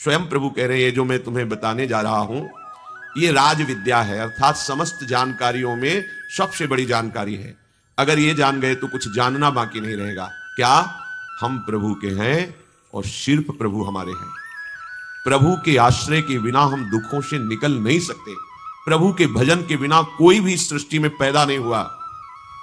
स्वयं प्रभु कह रहे हैं ये जो मैं तुम्हें बताने जा रहा हूं ये राज विद्या है, अर्थात समस्त जानकारियों में सबसे बड़ी जानकारी है। अगर ये जान गए तो कुछ जानना बाकी नहीं रहेगा। क्या? हम प्रभु के हैं और सिर्फ प्रभु हमारे हैं। प्रभु के आश्रय के बिना हम दुखों से निकल नहीं सकते। प्रभु के भजन के बिना कोई भी सृष्टि में पैदा नहीं हुआ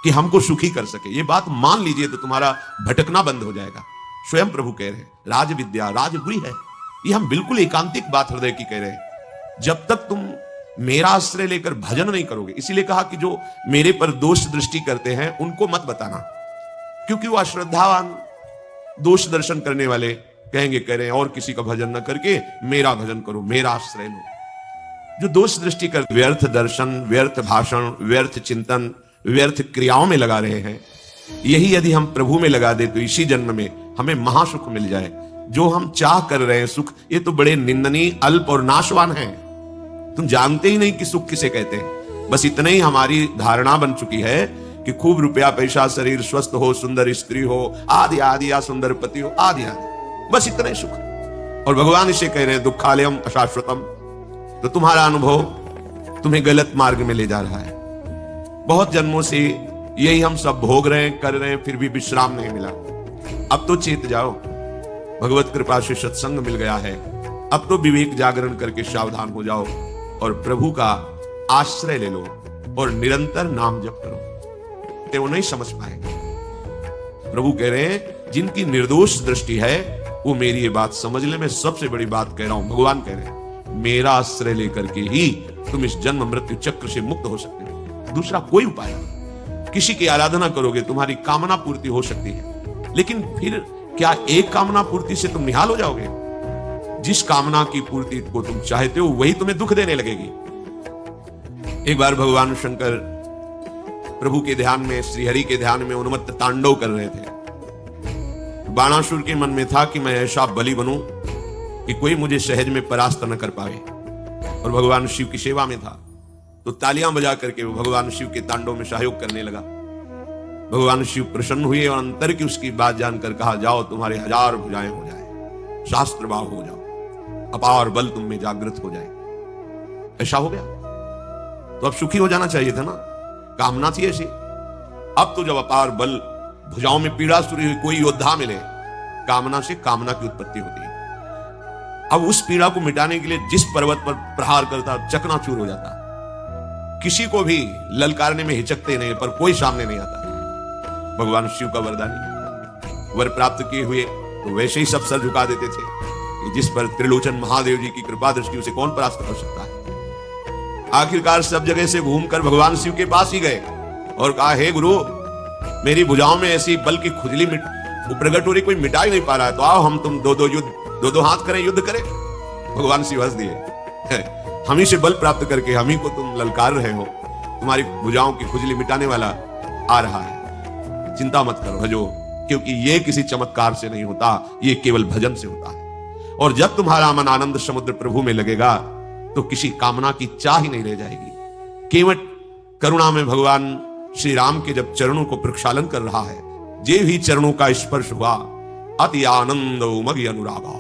कि हमको सुखी कर सके। ये बात मान लीजिए तो तुम्हारा भटकना बंद हो जाएगा। स्वयं प्रभु कह रहे हैं राज विद्या राजगुरी है। ये हम बिल्कुल एकांतिक बात हृदय की कह रहे हैं। जब तक तुम मेरा आश्रय लेकर भजन नहीं करोगे, इसीलिए कहा कि जो मेरे पर दोष दृष्टि करते हैं उनको मत बताना, क्योंकि वो अश्रद्धावान दोष दर्शन करने वाले कहेंगे कह रहे हैं और किसी का भजन न करके मेरा भजन करो, मेरा आश्रय लो। जो दोष दृष्टि कर व्यर्थ दर्शन, व्यर्थ भाषण, व्यर्थ चिंतन, व्यर्थ क्रियाओं में लगा रहे हैं, यही यदि हम प्रभु में लगा दे तो इसी जन्म में हमें महासुख मिल जाए। जो हम चाह कर रहे हैं सुख, ये तो बड़े निंदनीय, अल्प और नाशवान हैं। तुम जानते ही नहीं कि सुख किसे कहते हैं। बस इतना ही हमारी धारणा बन चुकी है कि खूब रुपया पैसा, शरीर स्वस्थ हो, सुंदर स्त्री हो, आदि आदि, या सुंदर पति हो, आदि आदि, बस इतना ही सुख। और भगवान इसे कह रहे हैं दुखालयम अशाश्वतम। तो तुम्हारा अनुभव तुम्हें गलत मार्ग में ले जा रहा है। बहुत जन्मों से यही हम सब भोग रहे हैं, कर रहे हैं, फिर भी विश्राम नहीं मिला। अब तो चेत जाओ, भगवत कृपा से सत्संग मिल गया है। अब तो विवेक जागरण करके सावधान हो जाओ और प्रभु का आश्रय ले लो और निरंतर नाम जप करो। वो नहीं समझ पाएंगे। प्रभु कह रहे हैं जिनकी निर्दोष दृष्टि है वो मेरी ये बात समझ ले। मैं सबसे बड़ी बात कह रहा हूं। भगवान कह रहे हैं मेरा आश्रय लेकर के ही तुम इस जन्म मृत्यु चक्र से मुक्त हो सकते हो। दूसरा कोई उपाय नहीं। किसी की आराधना करोगे तुम्हारी कामना पूर्ति हो सकती है, लेकिन फिर क्या एक कामना पूर्ति से तुम निहाल हो जाओगे? जिस कामना की पूर्ति को तुम चाहते हो वही तुम्हें दुख देने लगेगी। एक बार भगवान शंकर प्रभु के ध्यान में, श्रीहरि के ध्यान में उन्मत्त तांडव कर रहे थे। बाणासुर के मन में था कि मैं ऐसा बलि बनूं कि कोई मुझे सहज में परास्त न कर पाए, और भगवान शिव की सेवा में था। तो तालियां बजा करके वो भगवान शिव के तांडव में सहयोग करने लगा। भगवान शिव प्रसन्न हुए और अंतर की उसकी बात जानकर कहा जाओ तुम्हारे 1000 भुजाएं हो जाए, शास्त्र भाव हो जाओ, अपार बल तुम में जागृत हो जाए। ऐसा हो गया तो अब सुखी हो जाना चाहिए था ना, कामना थी ऐसी। अब तो जब अपार बल, भुजाओं में पीड़ा सुरी हुई, कोई योद्धा मिले, कामना से कामना की उत्पत्ति होती है। अब उस पीड़ा को मिटाने के लिए जिस पर्वत पर प्रहार करता चकनाचूर हो जाता। किसी को भी ललकारने में हिचकते नहीं, पर कोई सामने नहीं आता। भगवान शिव का वरदानी, वर प्राप्त किए हुए तो वैसे ही सब सर झुका देते थे कि जिस पर त्रिलोचन महादेव जी की कृपा दृष्टि उसे कौन परास्त कर सकता है। आखिरकार सब जगह से घूमकर भगवान शिव के पास ही गए और कहा हे गुरु, मेरी भुजाओं में ऐसी बल की खुजली प्रकट हो रही, कोई मिटा ही नहीं पा रहा है, तो आओ हम तुम दो हाथ करें, युद्ध करें। भगवान शिव हंस दिए, हम ही से बल प्राप्त करके हम ही को तुम ललकार रहे हो, तुम्हारी भुजाओं की खुजली मिटाने वाला आ रहा है, चिंता मत करो, भजो, क्योंकि ये किसी चमत्कार से नहीं होता, ये केवल भजन से होता है। और जब तुम्हारा मन आनंद समुद्र प्रभु में लगेगा तो किसी कामना की चाह ही नहीं रह जाएगी। केवट करुणा में भगवान श्री राम के जब चरणों को प्रक्षालन कर रहा है, जे भी चरणों का स्पर्श हुआ, अति आनंद उमग अनुरागा,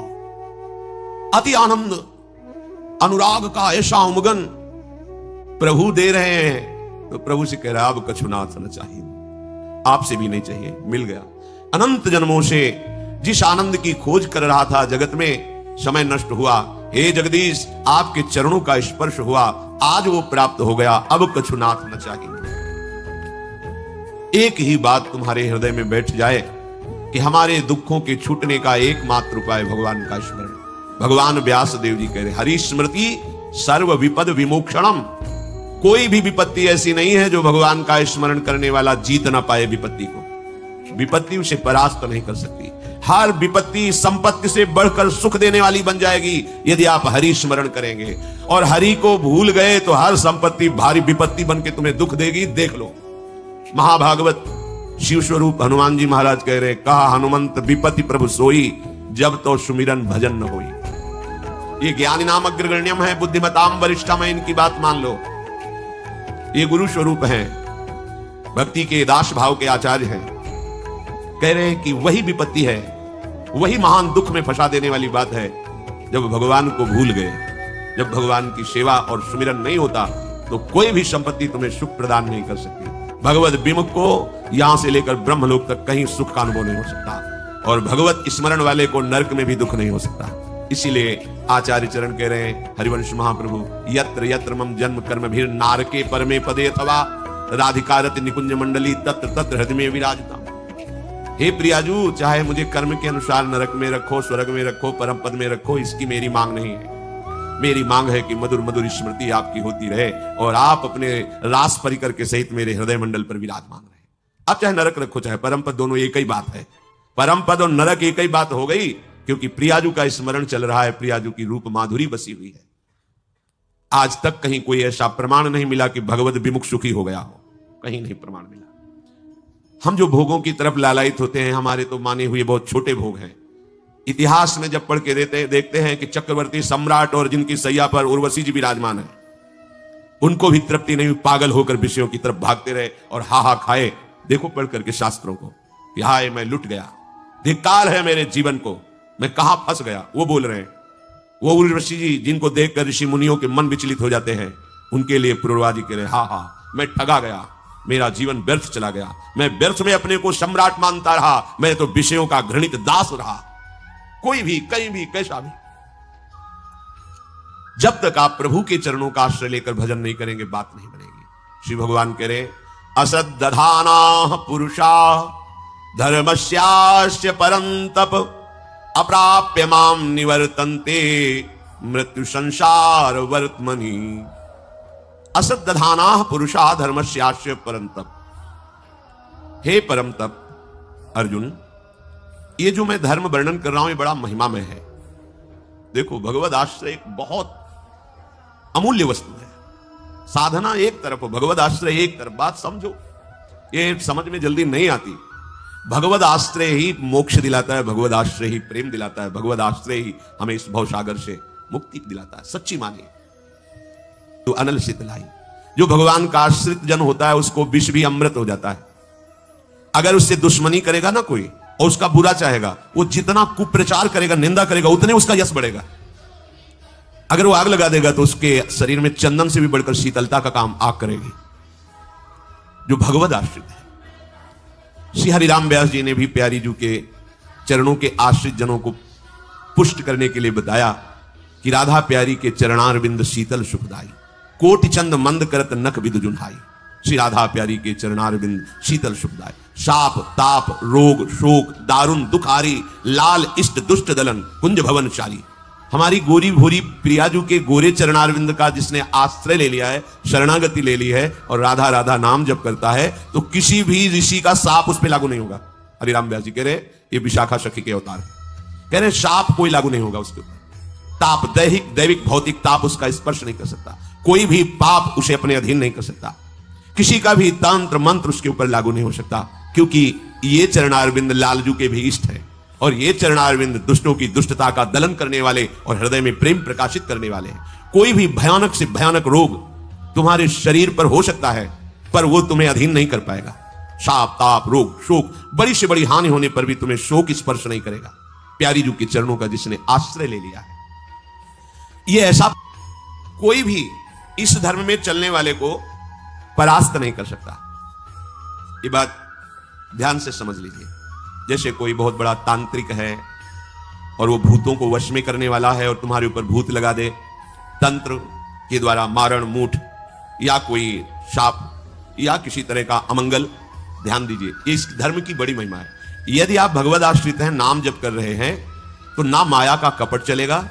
अति आनंद अनुराग का ऐसा उमगन प्रभु दे रहे हैं। तो प्रभु से कह रहा अब कछुनाथ न चाहिए, आपसे भी नहीं चाहिए, मिल गया। अनंत जन्मों से जिस आनंद की खोज कर रहा था जगत में, समय नष्ट हुआ, हे जगदीश आपके चरणों का स्पर्श हुआ, आज वो प्राप्त हो गया, अब कछुनाथ न चाहिए। एक ही बात तुम्हारे हृदय में बैठ जाए कि हमारे दुखों के छूटने का एकमात्र उपाय भगवान का स्मरण। भगवान व्यास देव जी कह रहे हरि स्मृति सर्व विपद विमोक्षणम। कोई भी विपत्ति ऐसी नहीं है जो भगवान का स्मरण करने वाला जीत ना पाए विपत्ति को। विपत्ति उसे परास्त नहीं कर सकती। हर विपत्ति संपत्ति से बढ़कर सुख देने वाली बन जाएगी यदि आप हरि स्मरण करेंगे। और हरि को भूल गए तो हर संपत्ति भारी विपत्ति बन के तुम्हें दुख देगी। देख लो महाभागवत शिव स्वरूप हनुमान जी महाराज कह रहे, कहा हनुमंत विपत्ति प्रभु सोई, जब तो सुमिरन भजन न होई। ये ज्ञानी नाम अग्रगण्यम है, बुद्धिमताम वरिष्ठम है, इनकी बात मान लो। ये गुरु स्वरूप हैं, भक्ति के दास भाव के आचार्य हैं। कह रहे हैं कि वही विपत्ति है, वही महान दुख में फंसा देने वाली बात है जब भगवान को भूल गए, जब भगवान की सेवा और सुमिरन नहीं होता तो कोई भी संपत्ति तुम्हें सुख प्रदान नहीं कर सकती। भगवत विमुख को यहां से लेकर ब्रह्मलोक तक कहीं सुख का अनुभव नहीं हो सकता, और भगवत स्मरण वाले को नरक में भी दुख नहीं हो सकता। इसीलिए आचार्य चरण कह रहे हैं, हरिवंश महाप्रभु, यत्र यत्र मम जन्म कर्म भीर नारके परमे पदे अथवा राधिकारत निकुंज मंडली तत्र तत्र हृदय में विराजता। हे प्रियाजू, चाहे मुझे कर्म के अनुसार नरक में रखो, स्वर्ग में रखो, परम पद में रखो, इसकी मेरी मांग नहीं है। मेरी मांग है कि मधुर मधुर स्मृति आपकी होती रहे और आप अपने रास परिकर के सहित मेरे हृदय मंडल पर विराजमान रहे। आप चाहे नरक रखो चाहे परम पद, दोनों एक ही बात है। परम पद और नरक एक ही बात हो गई, क्योंकि प्रियाजू का स्मरण चल रहा है, प्रियाजू की रूप माधुरी बसी हुई है। आज तक कहीं कोई ऐसा प्रमाण नहीं मिला कि भगवत विमुख सुखी हो गया हो, कहीं नहीं प्रमाण मिला। हम जो भोगों की तरफ लालायित होते हैं, हमारे तो माने हुए बहुत छोटे भोग हैं। इतिहास में जब पढ़ के देखते हैं कि चक्रवर्ती सम्राट और जिनकी सैया पर उर्वशी जी विराजमान है, उनको भी तृप्ति नहीं, पागल होकर विषयों की तरफ भागते रहे और हा खाए। देखो पढ़ करके शास्त्रों को, हाय मैं लुट गया, धिक्कार है मेरे जीवन को, मैं कहां फंस गया। वो बोल रहे हैं, वो उर्वशी जी जिनको देखकर ऋषि मुनियों के मन विचलित हो जाते हैं, उनके लिए पूर्वा जी कह रहे, हा मैं ठगा गया, मेरा जीवन व्यर्थ चला गया, मैं व्यर्थ में अपने को सम्राट मानता रहा, मैं तो विषयों का घृणित दास रहा। कोई भी कहीं भी कैसा भी, जब तक आप प्रभु के चरणों का आश्रय लेकर भजन नहीं करेंगे बात नहीं बनेगी। श्री भगवान कह रहे, असद दधाना पुरुषा धर्मस्यास्य परंतप अप्राप्य माम निवर्तन्ते मृत्यु संसार वर्तमनि। असद दधाना पुरुषा धर्मस्यास्य परंतप। हे परम तप अर्जुन, ये जो मैं धर्म वर्णन कर रहा हूं ये बड़ा महिमामय है। देखो भगवद आश्रय एक बहुत अमूल्य वस्तु है। साधना एक तरफ हो, भगवद आश्रय एक तरफ। बात समझो, ये समझ में जल्दी नहीं आती। भगवद आश्रय ही मोक्ष दिलाता है, भगवद आश्रय ही प्रेम दिलाता है, भगवद आश्रय ही हमें इस भवसागर से मुक्ति दिलाता है। सच्ची मानिए तो अनल शीतलाई, जो भगवान का आश्रित जन होता है उसको विष भी अमृत हो जाता है। अगर उससे दुश्मनी करेगा ना कोई और उसका बुरा चाहेगा, वो जितना कुप्रचार करेगा, निंदा करेगा, उतने उसका यश बढ़ेगा। अगर वो आग लगा देगा तो उसके शरीर में चंदन से भी बढ़कर शीतलता का काम आग करेगी। जो भगवद आश्रित है, श्री हरिराम व्यास जी ने भी प्यारी जू के चरणों के आश्रित जनों को पुष्ट करने के लिए बताया कि राधा प्यारी के चरणारविंद शीतल सुखदाई, कोटि चंद मंद करत नख विदु जुन्हाई। श्री राधा प्यारी के चरणारविंद शीतल सुखदाई। शाप ताप रोग शोक दारुण दुखारी लाल इष्ट दुष्ट दलन कुंज भवन शाली। हमारी गोरी भोरी प्रियाजू के गोरे चरणारविंद का जिसने आश्रय ले लिया है, शरणागति ले ली है और राधा राधा नाम जप करता है, तो किसी भी ऋषि का साप उस पर लागू नहीं होगा। हरिराम व्यास जी कह रहे, ये विशाखा सखी के अवतार कह रहे, साप कोई लागू नहीं होगा उसके ऊपर। ताप दैविक भौतिक ताप उसका स्पर्श नहीं कर सकता, कोई भी पाप उसे अपने अधीन नहीं कर सकता, किसी का भी तंत्र मंत्र उसके ऊपर लागू नहीं हो सकता, क्योंकि ये चरणारविंद लालजू के भी इष्ट है और ये चरणारविंद दुष्टों की दुष्टता का दलन करने वाले और हृदय में प्रेम प्रकाशित करने वाले हैं। कोई भी भयानक से भयानक रोग तुम्हारे शरीर पर हो सकता है, पर वो तुम्हें अधीन नहीं कर पाएगा। शाप ताप रोग शोक, बड़ी से बड़ी हानि होने पर भी तुम्हें शोक स्पर्श नहीं करेगा। प्यारी जू के चरणों का जिसने आश्रय ले लिया है, ये ऐसा कोई भी इस धर्म में चलने वाले को परास्त नहीं कर सकता। ये बात ध्यान से समझ लीजिए। जैसे कोई बहुत बड़ा तांत्रिक है और वो भूतों को वश में करने वाला है और तुम्हारे ऊपर भूत लगा दे, तंत्र के द्वारा मारण मूठ या कोई शाप या किसी तरह का अमंगल, ध्यान दीजिए, ये इस धर्म की बड़ी महिमा है। यदि आप भगवद आश्रित हैं, नाम जप कर रहे हैं, तो ना माया का कपट चलेगा,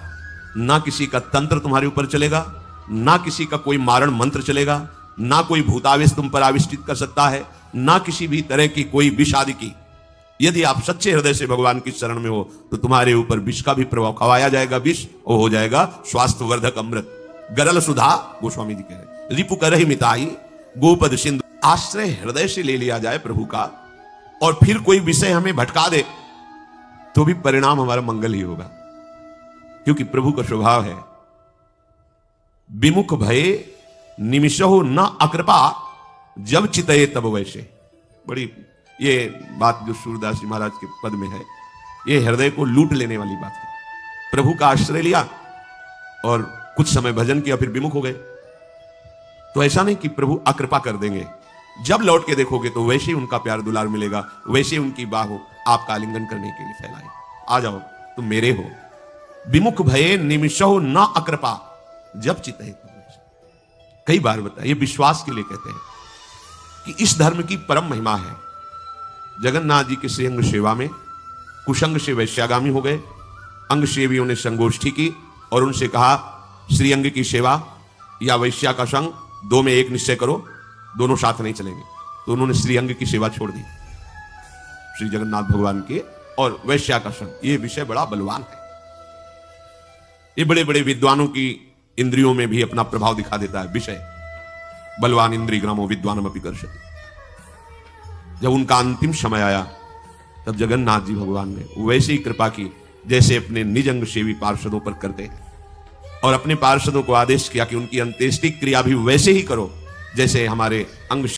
ना किसी का तंत्र तुम्हारे ऊपर चलेगा, ना किसी का कोई मारण मंत्र चलेगा, ना कोई भूतावेश तुम पर आविष्टित कर सकता है, ना किसी भी तरह की कोई विष आदि की। यदि आप सच्चे हृदय से भगवान की शरण में हो तो तुम्हारे ऊपर विष का भी प्रभाव खवाया जाएगा, विष और हो जाएगा स्वास्थ्यवर्धक अमृत। गरल सुधा, गोस्वामी जी कह रहे, रिपु करहि मिताई गोपद सिंधु। आश्रय हृदय से ले लिया जाए प्रभु का और फिर कोई विषय हमें भटका दे तो भी परिणाम हमारा मंगल ही होगा, क्योंकि प्रभु का स्वभाव है विमुख भय निमिषो न अकृपा जब चितये तब वैसे। बड़ी ये बात जो सूरदास जी महाराज के पद में है, ये हृदय को लूट लेने वाली बात है। प्रभु का आश्रय लिया और कुछ समय भजन किया, फिर विमुख हो गए। तो ऐसा नहीं कि प्रभु अकृपा कर देंगे, जब लौट के देखोगे तो वैसे ही उनका प्यार दुलार मिलेगा, वैसे ही उनकी बाहों आपका आलिंगन करने के लिए फैलाए, आ जाओ तुम मेरे हो। विमुख भये निमिषो न अकृपा जब चित है। कई बार बताया, ये विश्वास के लिए कहते हैं कि इस धर्म की परम महिमा है। जगन्नाथ जी के श्रीअंग सेवा में कुशंग से वैश्यागामी हो गए। अंग सेवियों ने संगोष्ठी की और उनसे कहा, श्रीअंग की सेवा या वैश्या का संग, दो में एक निश्चय करो, दोनों साथ नहीं चलेंगे। तो उन्होंने श्रीअंग की सेवा छोड़ दी, श्री जगन्नाथ भगवान के, और वैश्या का संग। ये विषय बड़ा बलवान है। ये बड़े बड़े विद्वानों की इंद्रियों में भी अपना प्रभाव दिखा देता है विषय। बलवान इंद्रिय ग्रामो विद्वानम अपि कर्षति। जब उनका अंतिम समय आया तब जगन्नाथ जी भगवान ने वैसे ही कृपा की जैसे अपने निज अंग सेवी पार्षदों पर करते, और अपने पार्षदों को आदेश किया कि उनकी अंत्येष्टि क्रिया भी वैसे ही करो जैसे हमारे अंग